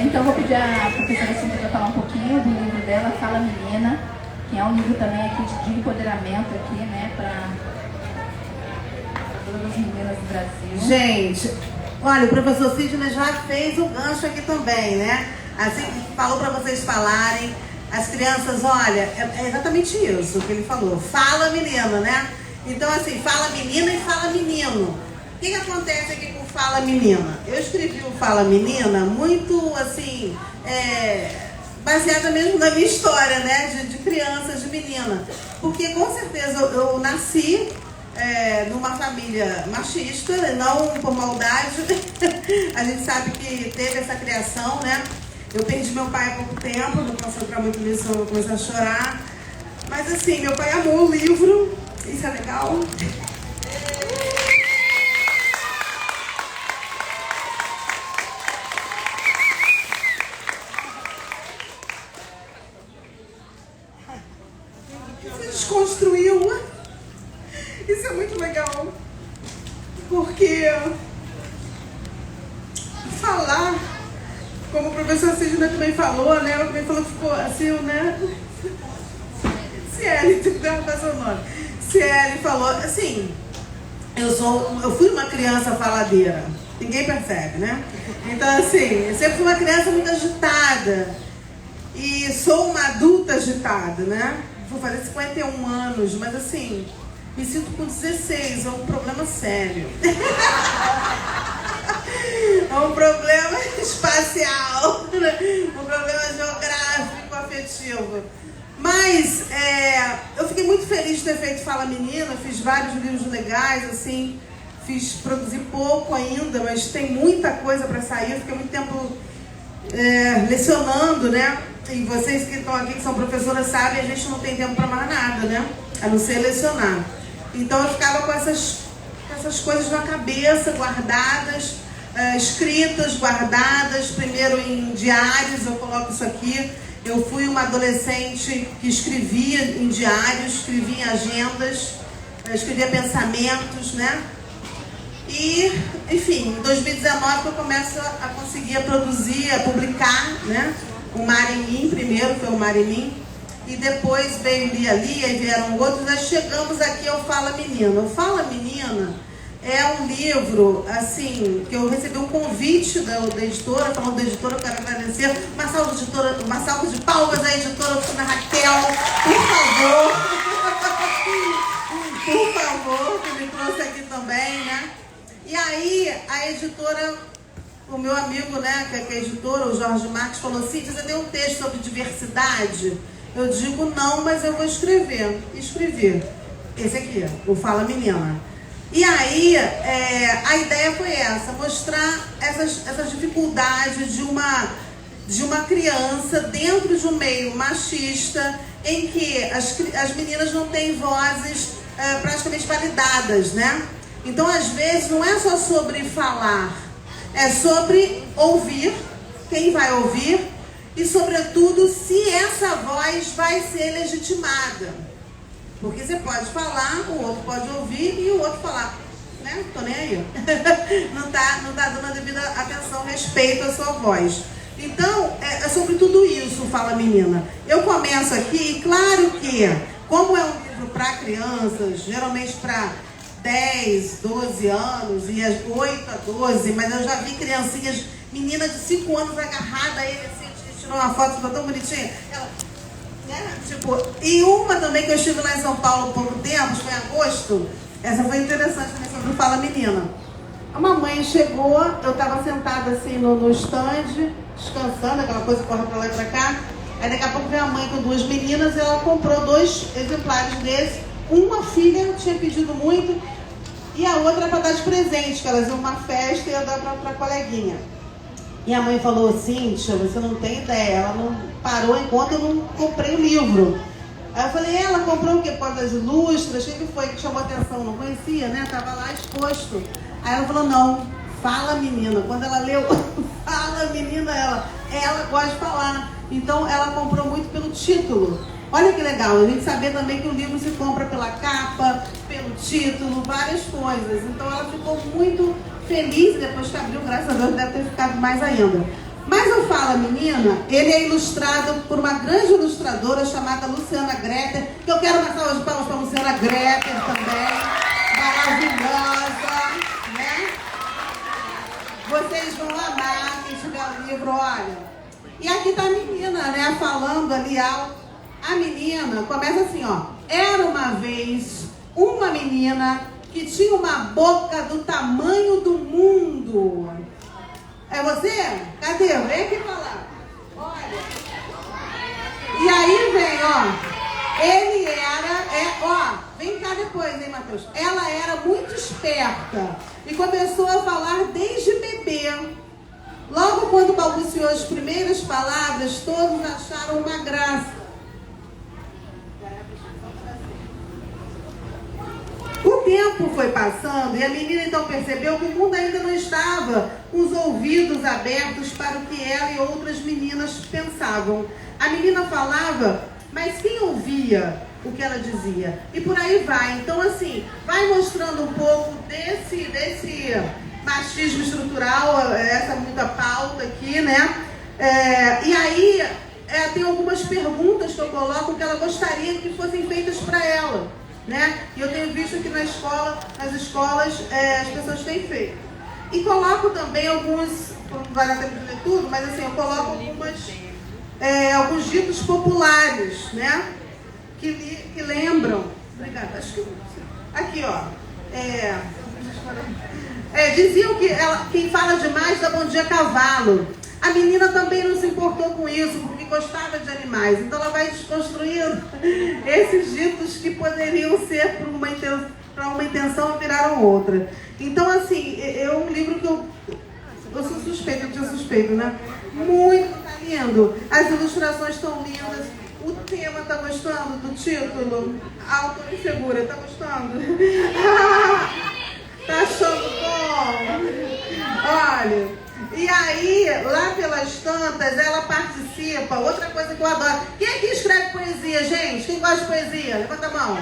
Então vou pedir a professora Cíntia para falar um pouquinho do livro dela, Fala Menina, que é um livro também aqui de empoderamento aqui, né, para todas as meninas do Brasil. Gente, olha, o professor Sidney já fez o gancho aqui também, né? Assim, falou para vocês falarem, as crianças, olha, é exatamente isso que ele falou, fala menina, né? Então assim, fala menina e fala menino. O que acontece aqui com Fala Menina? Eu escrevi o Fala Menina muito, assim, baseada mesmo na minha história, né? De criança, de menina. Porque, com certeza, eu nasci numa família machista, não por maldade. A gente sabe que teve essa criação, né? Eu perdi meu pai há pouco tempo, não posso entrar muito nisso, eu vou começar a chorar. Mas, assim, meu pai amou o livro, isso é legal. Construiu. Isso é muito legal, porque falar, como o professor Sidney também falou, né? Eu também falou que ficou assim, né? Ciele, tá seu nome. Ciele falou, assim, eu fui uma criança faladeira, ninguém percebe, né? Então, assim, eu sempre fui uma criança muito agitada e sou uma adulta agitada, né? Vou fazer 51 anos, mas assim, me sinto com 16, é um problema sério. É um problema espacial, um problema geográfico, afetivo. Mas eu fiquei muito feliz de ter feito Fala Menina, fiz vários livros legais, assim, produzi pouco ainda, mas tem muita coisa para sair, eu fiquei muito tempo lecionando, né? E vocês que estão aqui, que são professoras, sabem, a gente não tem tempo para mais nada, né? A não ser lecionar. Então eu ficava com essas coisas na cabeça, guardadas, escritas, guardadas, primeiro em diários, eu coloco isso aqui. Eu fui uma adolescente que escrevia em diários, escrevia em agendas, escrevia pensamentos, né? E, enfim, em 2019 eu começo a conseguir produzir, a publicar, né? O Mar em Mim, primeiro foi o Mar em Mim, e depois veio Lia Lia e vieram outros, nós chegamos aqui ao Fala Menina. O Fala Menina é um livro, assim, que eu recebi um convite da editora, falando da editora, eu quero agradecer, uma salva de palmas à editora Ana Raquel, por favor, que me trouxe aqui também, né? E aí, a editora, o meu amigo, né, que é editora, o Jorge Marques, falou assim, você tem um texto sobre diversidade? Eu digo não, mas eu vou escrever. Escrevi. Esse aqui, o Fala Menina. E aí, a ideia foi essa, mostrar essas dificuldades de uma criança dentro de um meio machista, em que as meninas não têm vozes praticamente validadas, né? Então, às vezes, não é só sobre falar, é sobre ouvir, quem vai ouvir, e, sobretudo, se essa voz vai ser legitimada. Porque você pode falar, o outro pode ouvir e o outro falar, né? Tô nem aí. não tá dando a devida atenção, respeito à sua voz. Então, é sobre tudo isso, Fala Menina. Eu começo aqui, e claro que, como é um livro para crianças, geralmente para 10, 12 anos, e as 8 a 12, mas eu já vi criancinhas, menina de 5 anos agarrada a ele, assim, tirou uma foto, ficou tão bonitinha. Ela, né? Tipo, e uma também que eu estive lá em São Paulo há pouco tempo, foi em agosto, essa foi interessante também, sobre o Fala Menina. A mamãe chegou, eu estava sentada assim no stand, descansando, aquela coisa corre pra lá e pra cá. Aí daqui a pouco veio a mãe com 2 meninas e ela comprou 2 exemplares desses. Uma filha tinha pedido muito e a outra para dar de presente, que elas iam uma festa e ia dar pra coleguinha. E a mãe falou assim, tia, você não tem ideia, ela não parou enquanto eu não comprei o livro. Aí eu falei, ela comprou o quê? Portas Ilustras? O que foi que chamou atenção? Não conhecia, né? Tava lá exposto. Aí ela falou, não, Fala Menina. Quando ela leu Fala Menina, ela gosta de falar. Então ela comprou muito pelo título. Olha que legal, a gente saber também que o livro se compra pela capa, pelo título, várias coisas. Então ela ficou muito feliz, depois que abriu, graças a Deus, deve ter ficado mais ainda. Mas o Fala Menina, ele é ilustrado por uma grande ilustradora chamada Luciana Greter, que eu quero uma salva de palmas para a Luciana Greter também, maravilhosa, né? Vocês vão amar, quem tiver o livro, olha. E aqui tá a menina, né, falando ali alto. A menina começa assim, ó. Era uma vez uma menina que tinha uma boca do tamanho do mundo. É você? Cadê? Vem aqui falar. Olha. E aí vem, ó. Ele era, vem cá depois, hein, Matheus? Ela era muito esperta e começou a falar desde bebê. Logo quando balbuciou as primeiras palavras, todos acharam uma graça. O tempo foi passando e a menina então percebeu que o mundo ainda não estava com os ouvidos abertos para o que ela e outras meninas pensavam. A menina falava, mas quem ouvia o que ela dizia? E por aí vai. Então, assim, vai mostrando um pouco desse machismo estrutural, essa muita pauta aqui, né? E aí, tem algumas perguntas que eu coloco que ela gostaria que fossem feitas para ela, né? E eu tenho visto que nas escolas, as pessoas têm feito. E coloco também alguns, não vai dar tempo de ler tudo, mas assim, eu coloco alguns ditos populares, né? Que lembram. Obrigada. Acho que aqui, ó. Diziam que quem fala demais dá bom dia a cavalo. A menina também não se importou com isso, porque gostava de animais. Então ela vai desconstruindo esses ditos que poderiam ser para uma intenção e viraram outra. Então, assim, é um livro que eu sou suspeita, eu tinha suspeito, né? Muito, tá lindo. As ilustrações estão lindas. O tema, tá gostando do título? A autora e figura, tá gostando? Tá achando bom? Olha... E aí, lá pelas tantas, ela participa. Outra coisa que eu adoro. Quem aqui escreve poesia, gente? Quem gosta de poesia? Levanta a mão.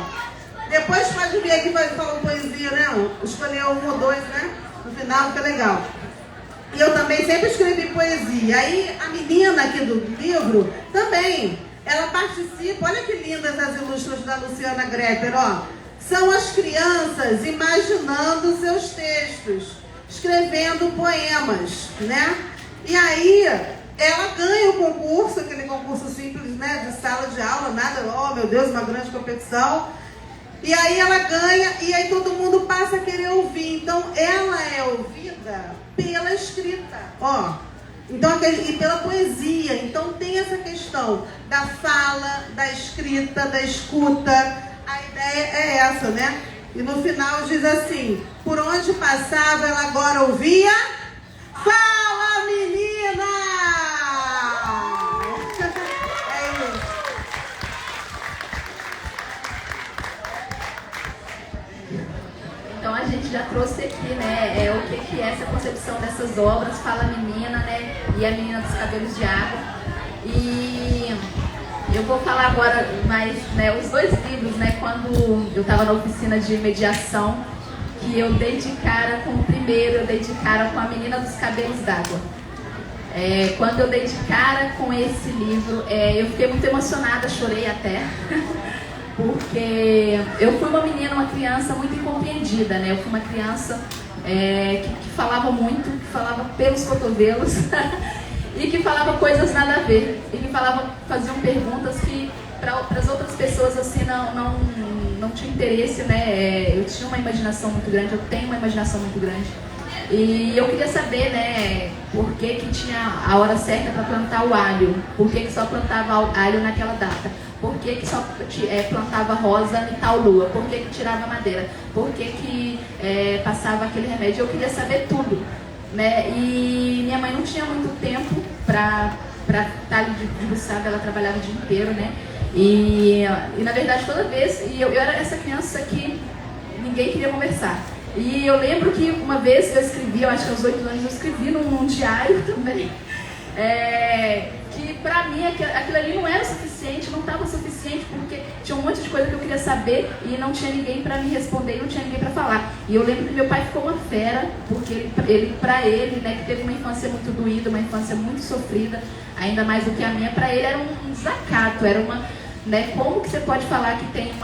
Depois pode vir aqui e falar poesia, né? Escolher um ou dois, né? No final, fica legal. E eu também sempre escrevi poesia. Aí, a menina aqui do livro, também, ela participa. Olha que lindas as ilustrações da Luciana Greter, ó. São as crianças imaginando seus textos, escrevendo poemas, né? E aí, ela ganha o concurso, aquele concurso simples, né? De sala de aula, nada, oh meu Deus, uma grande competição. E aí ela ganha, e aí todo mundo passa a querer ouvir. Então, ela é ouvida pela escrita, ó. Então, e pela poesia. Então, tem essa questão da fala, da escrita, da escuta. A ideia é essa, né? E no final diz assim, por onde passava ela agora ouvia, fala menina! É isso. Então a gente já trouxe aqui, né, o que é essa concepção dessas obras, Fala Menina, né, e a Menina dos Cabelos de Água. E eu vou falar agora mais, né, os dois livros, né, quando eu estava na oficina de mediação, que eu dei de cara com o primeiro, eu dei de cara com A Menina dos Cabelos d'Água. Quando eu dei de cara com esse livro, eu fiquei muito emocionada, chorei até, porque eu fui uma menina, uma criança muito incompreendida, né? Eu fui uma criança que falava muito, que falava pelos cotovelos e que falava coisas nada a ver, e que faziam perguntas que para as outras pessoas assim não tinha interesse, né? Eu tinha uma imaginação muito grande, eu tenho uma imaginação muito grande. E eu queria saber, né, por que tinha a hora certa para plantar o alho, por que só plantava alho naquela data, por que só plantava rosa em tal lua, por que tirava madeira, por que passava aquele remédio. Eu queria saber tudo, né? E minha mãe não tinha muito tempo para estar ali debruçada, ela trabalhava o dia inteiro, né? E na verdade toda vez, eu era essa criança que ninguém queria conversar. E eu lembro que uma vez eu escrevi, eu acho que aos 8 anos, eu escrevi num diário também, que pra mim aquilo ali não era o suficiente, não estava suficiente, porque tinha um monte de coisa que eu queria saber e não tinha ninguém pra me responder, não tinha ninguém pra falar. E eu lembro que meu pai ficou uma fera, porque pra ele, né, que teve uma infância muito doída, uma infância muito sofrida, ainda mais do que a minha, pra ele era um desacato, era uma... Né, como que você pode falar que tem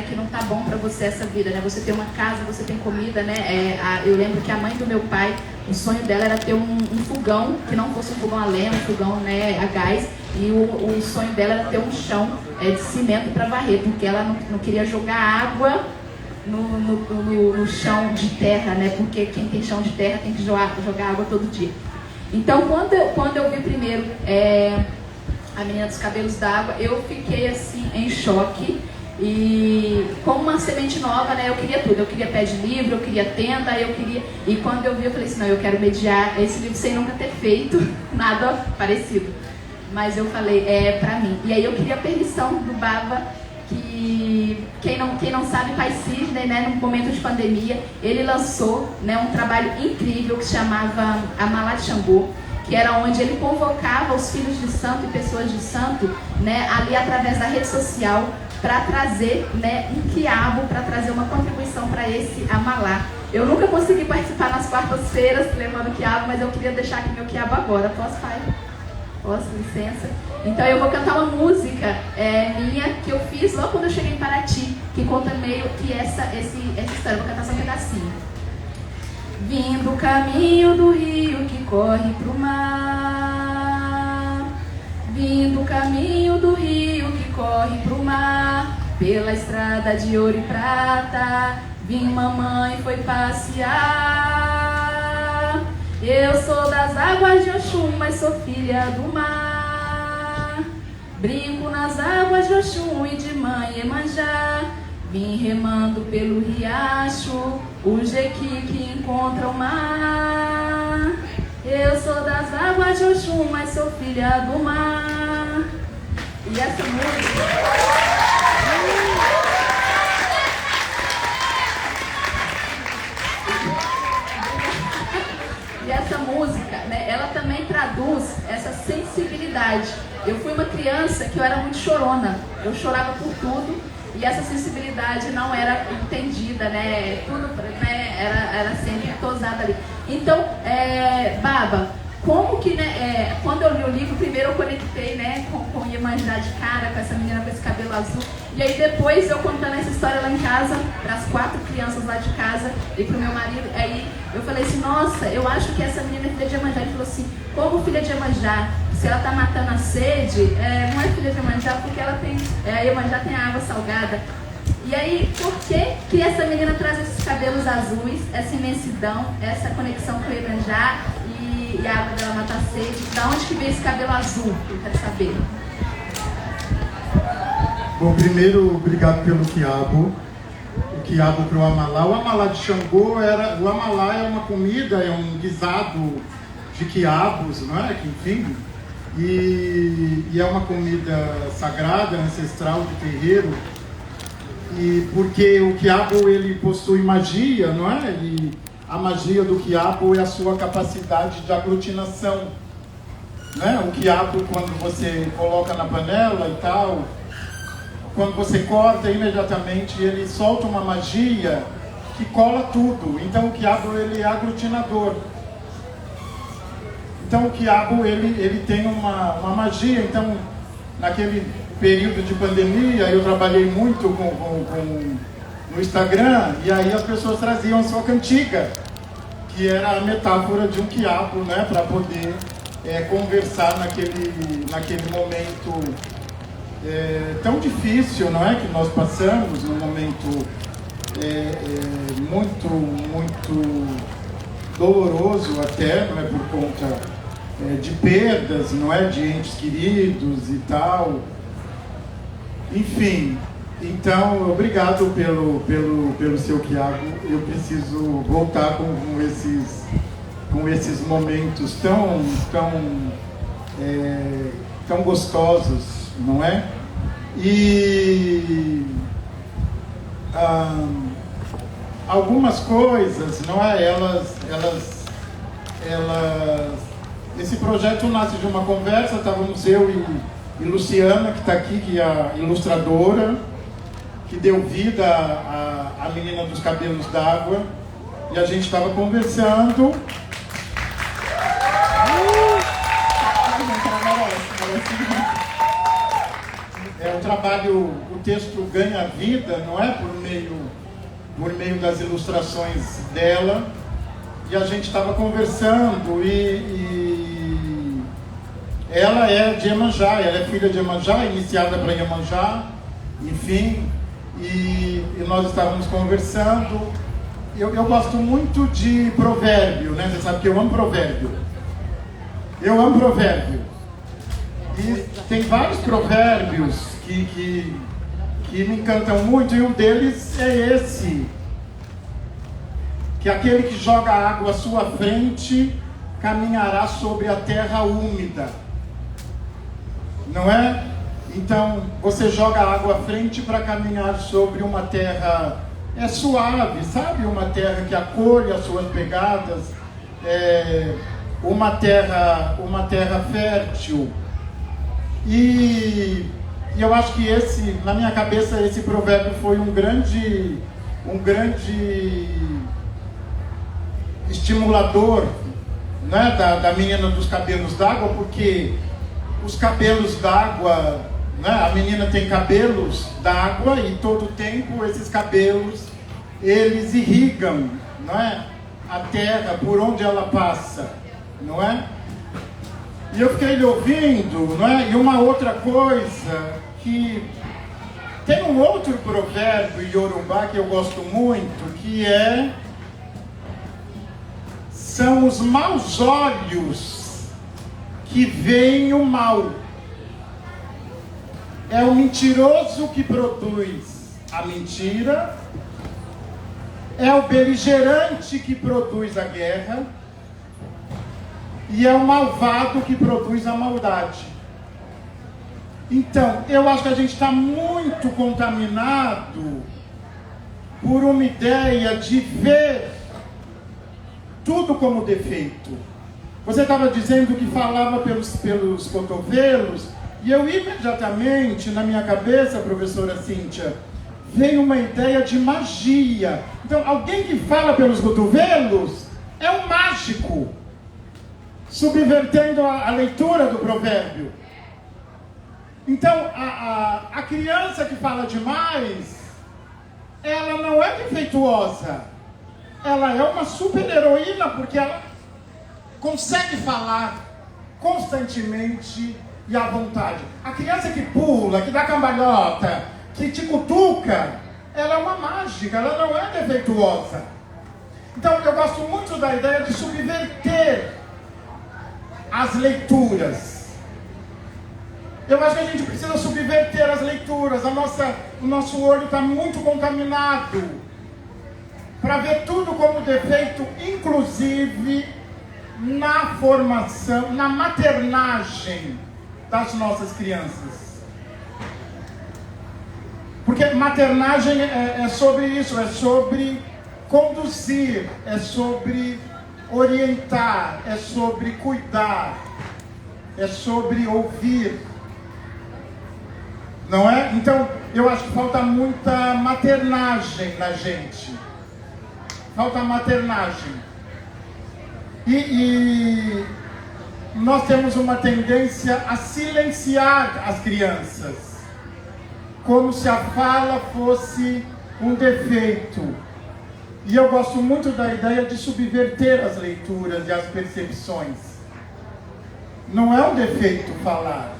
que não tá bom para você essa vida, né? Você tem uma casa, você tem comida, né? Eu lembro que a mãe do meu pai, o sonho dela era ter um fogão, que não fosse um fogão a lenha, um fogão, né, a gás, e o sonho dela era ter um chão de cimento para varrer, porque ela não queria jogar água no chão de terra, né? Porque quem tem chão de terra tem que jogar água todo dia. Então, quando eu vi primeiro A Menina dos Cabelos d'Água, eu fiquei assim em choque, e como uma semente nova, né, eu queria tudo, eu queria pé de livro, eu queria tenda, e quando eu vi eu falei assim, não, eu quero mediar esse livro sem nunca ter feito nada parecido, mas eu falei, pra mim. E aí eu queria a permissão do Baba, que quem não sabe, Pai Sidney, né, num momento de pandemia, ele lançou, né, um trabalho incrível que se chamava Amalá de Xangô, que era onde ele convocava os filhos de santo e pessoas de santo, né, ali através da rede social, para trazer, né, um quiabo, para trazer uma contribuição para esse Amalá. Eu nunca consegui participar nas quartas-feiras levando quiabo, mas eu queria deixar aqui meu quiabo agora. Posso, pai? Posso, licença? Então eu vou cantar uma música minha que eu fiz logo quando eu cheguei em Paraty, que conta meio que essa história. Eu vou cantar só um pedacinho. Vim do caminho do rio que corre pro mar. Vim do caminho do rio que corre pro mar. Pela estrada de ouro e prata, vim, mamãe foi passear. Eu sou das águas de Oxum, mas sou filha do mar. Brinco nas águas de Oxum e de mãe Iemanjá. Vim remando pelo riacho, o jequi que encontra o mar. Eu sou das águas de Oxum, mas sou filha do mar. E essa música... E essa música, né, ela também traduz essa sensibilidade. Eu fui uma criança que eu era muito chorona, eu chorava por tudo. E essa sensibilidade não era entendida, né? Tudo, né, era sempre tosada ali. Então, Baba, como que, né, quando eu li o livro, primeiro eu conectei, né, com Iemanjá de cara, com essa menina com esse cabelo azul. E aí depois eu contando essa história lá em casa, para as 4 crianças lá de casa e para o meu marido, aí eu falei assim, nossa, eu acho que essa menina é filha de Iemanjá. Ele falou assim, como filha de Iemanjá? Se ela está matando a sede, não é filha de Iemanjá, porque ela tem, a Iemanjá tem a água salgada. E aí, por que essa menina traz esses cabelos azuis, essa imensidão, essa conexão com o Iemanjá e a água dela mata a sede? Da onde que veio esse cabelo azul? Eu quero saber. Bom, primeiro, obrigado pelo quiabo. O quiabo para o Amalá. O Amalá de Xangô o Amalá é uma comida, é um guisado de quiabos, não é? Que, enfim... E é uma comida sagrada, ancestral de terreiro, e porque o quiabo ele possui magia, não é? E a magia do quiabo é a sua capacidade de aglutinação. né? O quiabo, quando você coloca na panela e tal, quando você corta, imediatamente ele solta uma magia que cola tudo. Então o quiabo, ele é aglutinador. Então o quiabo, ele tem uma magia. Então, naquele período de pandemia, eu trabalhei muito no Instagram, e aí as pessoas traziam a sua cantiga, que era a metáfora de um quiabo, né, para poder conversar naquele momento tão difícil, não é, que nós passamos, num momento muito doloroso até, não é, por conta de perdas, não é, de entes queridos e tal. Enfim, então, obrigado pelo seu quiabo. Eu preciso voltar com esses momentos tão gostosos, não é? E algumas coisas, não é? Esse projeto nasce de uma conversa. Estávamos eu e Luciana, que está aqui, que é a ilustradora, que deu vida à menina dos cabelos d'água, e a gente estava conversando. O trabalho, o texto ganha vida, não é? Por meio das ilustrações dela. E a gente estava conversando e ela é de Iemanjá, ela é filha de Iemanjá, iniciada para Iemanjá, enfim, e nós estávamos conversando. Eu gosto muito de provérbio, né? Você sabe que eu amo provérbio. Eu amo provérbio. E tem vários provérbios que me encantam muito, e um deles é esse: que aquele que joga água à sua frente caminhará sobre a terra úmida. Não é? Então, você joga água à frente para caminhar sobre uma terra suave, sabe? Uma terra que acolhe as suas pegadas, uma terra fértil. E eu acho que na minha cabeça, esse provérbio foi um grande estimulador, né, da menina dos cabelos d'água, porque os cabelos d'água, né, a menina tem cabelos d'água, e todo o tempo esses cabelos, eles irrigam, não é, a terra por onde ela passa, não é? E eu fiquei lhe ouvindo, não é? E uma outra coisa, que tem um outro provérbio iorubá que eu gosto muito, que são os maus olhos que veem o mal. É o mentiroso que produz a mentira, é o beligerante que produz a guerra, e é o malvado que produz a maldade. Então, eu acho que a gente está muito contaminado por uma ideia de ver tudo como defeito. Você estava dizendo que falava pelos cotovelos, e eu imediatamente, na minha cabeça, professora Cíntia, veio uma ideia de magia. Então, alguém que fala pelos cotovelos é um mágico, subvertendo a leitura do provérbio. Então, a criança que fala demais, ela não é defeituosa. Ela é uma super-heroína, porque ela consegue falar constantemente e à vontade. A criança que pula, que dá cambalhota, que te cutuca, ela é uma mágica, ela não é defeituosa. Então, eu gosto muito da ideia de subverter as leituras. Eu acho que a gente precisa subverter as leituras. O nosso olho está muito contaminado para ver tudo como defeito, inclusive na formação, na maternagem das nossas crianças. Porque maternagem é sobre isso, é sobre conduzir, é sobre orientar, é sobre cuidar. é sobre ouvir, não é? Então, eu acho que falta muita maternagem na gente. Falta maternagem. E nós temos uma tendência a silenciar as crianças, como se a fala fosse um defeito. E eu gosto muito da ideia de subverter as leituras e as percepções. Não é um defeito falar.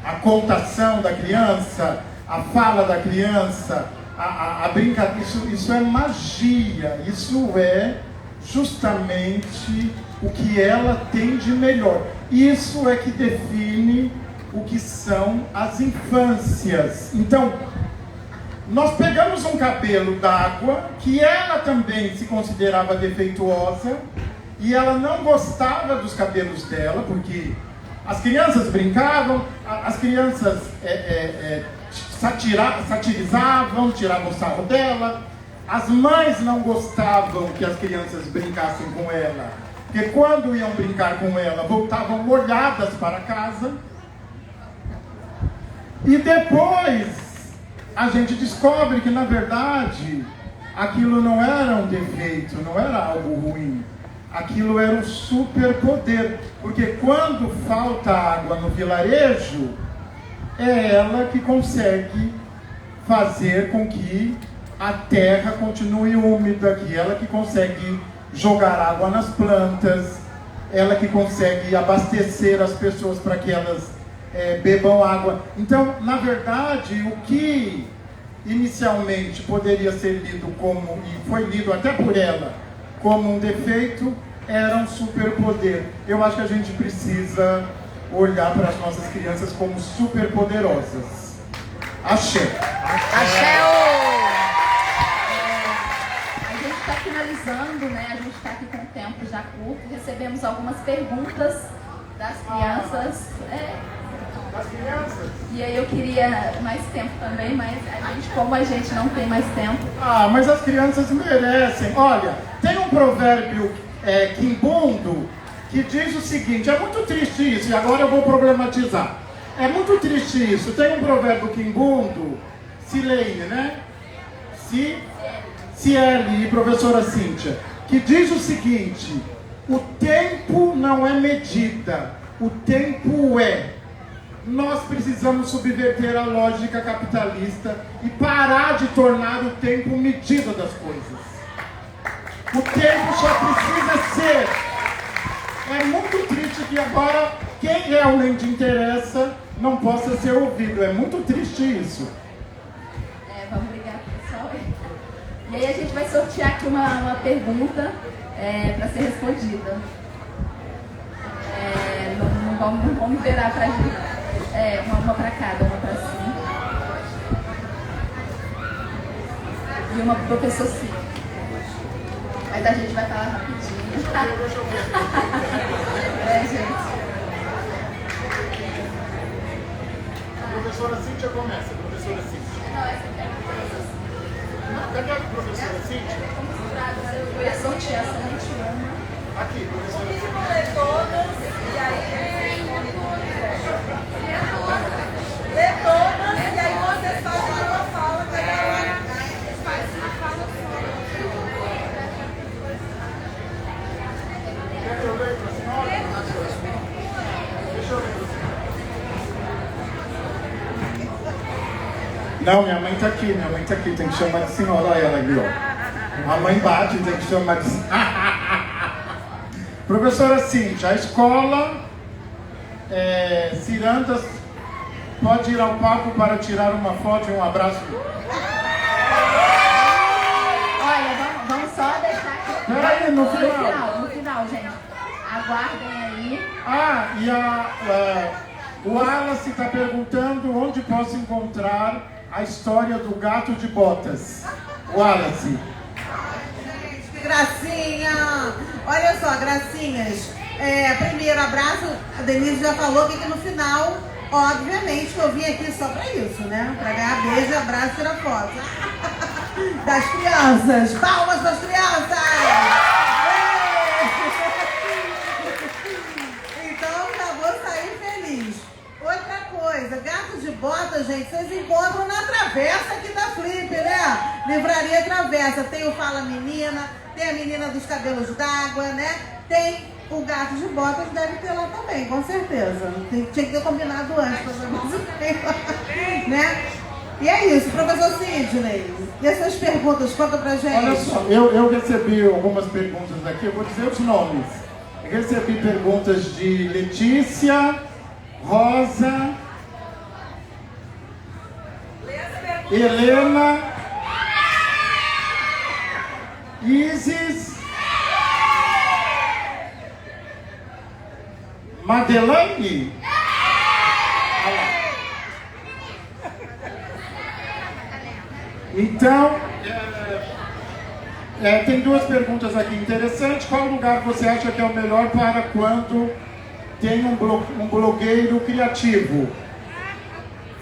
A contação da criança, a fala da criança, a brincadeira, isso é magia, isso é justamente o que ela tem de melhor. Isso é que define o que são as infâncias. Então, nós pegamos um cabelo d'água, que ela também se considerava defeituosa, e ela não gostava dos cabelos dela, porque as crianças brincavam, as crianças satirizavam, tiravam sarro dela. As mães não gostavam que as crianças brincassem com ela, porque quando iam brincar com ela, voltavam molhadas para casa. E depois a gente descobre que, na verdade, aquilo não era um defeito, não era algo ruim. Aquilo era um superpoder, porque quando falta água no vilarejo, é ela que consegue fazer com que a terra continue úmida, que ela que consegue jogar água nas plantas, ela que consegue abastecer as pessoas para que elas bebam água. Então, na verdade, o que inicialmente poderia ser lido como, e foi lido até por ela, como um defeito, era um superpoder. Eu acho que a gente precisa olhar para as nossas crianças como superpoderosas. Axé! Axé! A gente está finalizando, né? A gente está aqui com o tempo já curto. Recebemos algumas perguntas das crianças. Das crianças? E aí eu queria mais tempo também, mas como a gente não tem mais tempo. Ah, mas as crianças merecem. Olha, tem um provérbio quimbundo que diz o seguinte, é muito triste isso, e agora eu vou problematizar. É muito triste isso. Tem um provérbio quimbundo, Silene, né? Ciele e professora Cíntia, que diz o seguinte: o tempo não é medida, o tempo é. Nós precisamos subverter a lógica capitalista e parar de tornar o tempo medida das coisas. O tempo só precisa ser. É muito triste que agora quem realmente interessa não possa ser ouvido. É muito triste isso. Vamos brigar, pessoal. E aí a gente vai sortear aqui uma pergunta para ser respondida. Não vamos virar para a gente. Uma para cada, uma para si. E uma para o professor Cid. Mas a gente vai falar rapidinho. Gente. Professora Cíntia começa, professora Cíntia. Não, essa aqui é a professora Cíntia. Não, cadê a professora Cíntia? Eu ia sortear somente uma. Aqui, professora Cíntia. Vamos ler todas e aí lê todas e aí vocês fazem uma fala cada hora. Faz uma fala fora. Quer que eu leia para a senhora? Deixa eu ler para a senhora. Não, minha mãe tá aqui, tem que chamar de senhora, olha ela ali, ó. A mãe bate, tem que chamar de... Professora Cíntia, a escola Cirandas pode ir ao palco para tirar uma foto e um abraço? Olha, vamos só deixar aqui. Peraí, no final. No final, gente. Aguardem aí. O Wallace está perguntando onde posso encontrar a história do gato de botas. Wallace. Gente, que gracinha! Olha só, gracinhas. Primeiro abraço, a Denise já falou que no final, obviamente, eu vim aqui só para isso, né? Para ganhar beijo, abraço e tirar foto. Das crianças! Palmas das crianças! Então já vou sair diversa. Tem o Fala Menina, tem a menina dos cabelos d'água, né? Tem o gato de botas, deve ter lá também, com certeza. Tinha que ter combinado antes, né? E é isso, professor Sidney. E as suas perguntas, conta pra gente. Olha só, eu recebi algumas perguntas aqui, eu vou dizer os nomes. Eu recebi perguntas de Letícia, Rosa, Helena, Isis, Madeleine. Então, tem duas perguntas aqui interessantes. Qual lugar você acha que é o melhor para quando tem um blogueiro criativo?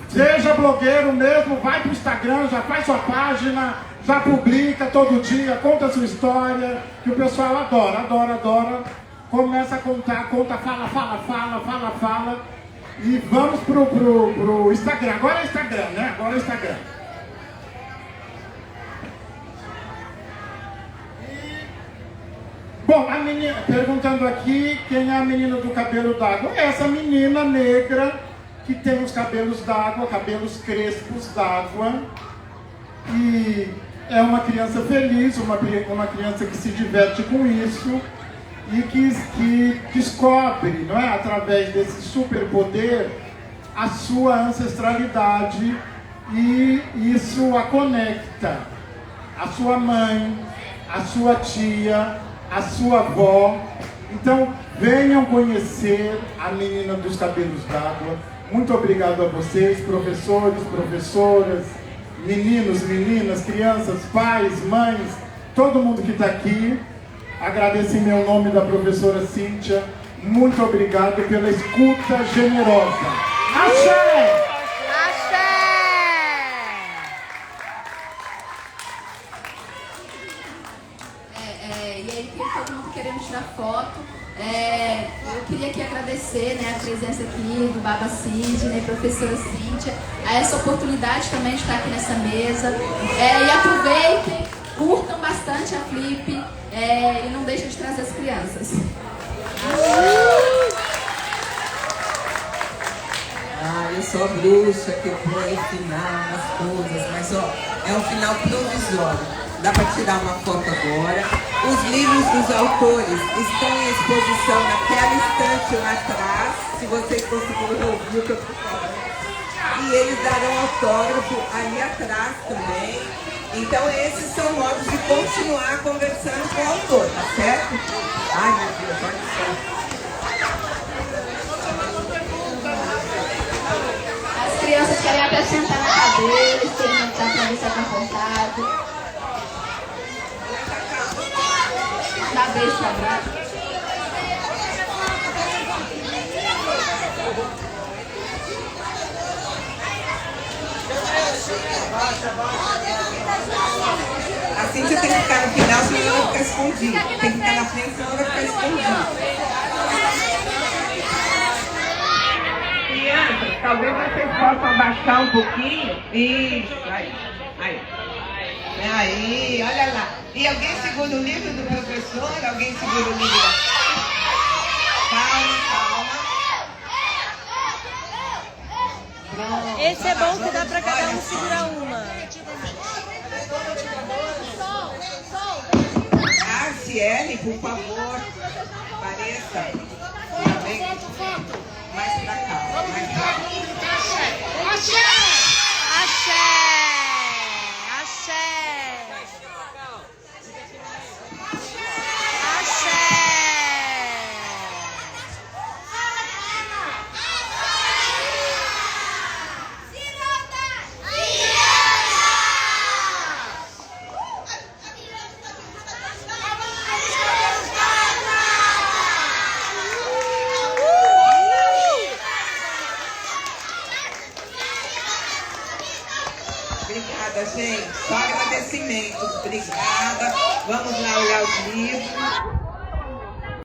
Seja blogueiro mesmo, vai para o Instagram, já faz sua página, já publica todo dia, conta a sua história, que o pessoal adora, adora, adora. Começa a contar, conta, fala. E vamos pro Instagram. Agora é Instagram, né? Agora é Instagram. Bom, a menina, perguntando aqui, quem é a menina do cabelo d'água? Essa menina negra que tem os cabelos d'água, cabelos crespos d'água. E é uma criança feliz, uma criança que se diverte com isso e que descobre, não é, através desse superpoder, a sua ancestralidade, e isso a conecta à sua mãe, à sua tia, à sua avó. Então, venham conhecer a menina dos cabelos d'água. Muito obrigado a vocês, professores, professoras, meninos, meninas, crianças, pais, mães, todo mundo que está aqui. Agradeço em meu nome da professora Cíntia. Muito obrigado pela escuta generosa. Axé! E aí tem todo mundo querendo tirar foto. Eu queria aqui agradecer, né, a presença aqui do Baba Sidney, professora Cíntia, a essa oportunidade também de estar aqui nessa mesa. E aproveitem, curtam bastante a Flip, e não deixem de trazer as crianças. Eu sou a bruxa que põe final nas coisas, mas ó, é um final provisório. Dá para tirar uma foto agora. Os livros dos autores estão em exposição naquela estante lá atrás, se vocês conseguirem ouvir o que eu estou falando. E eles darão autógrafo ali atrás também. Então esses são modos de continuar conversando com o autor, tá certo? Ai meu Deus, olha só. As crianças querem até sentar na cadeira, experimentar para ver se é confortável. Dá beijo pra braço. A Cíntia tem que ficar no final, senão ela vai ficar escondida. Tem que ficar na frente, senão ela vai ficar escondida. Crianças, talvez vocês possam abaixar um pouquinho. Isso, aí, olha lá. E alguém segura o livro do professor? Alguém segura o livro? Calma. Pronto. Esse é bom que dá pra cada um segurar uma. Arciele, por favor, apareça. Mais pra cá. Obrigada, gente. Só agradecimento. Obrigada. Vamos lá olhar os livros.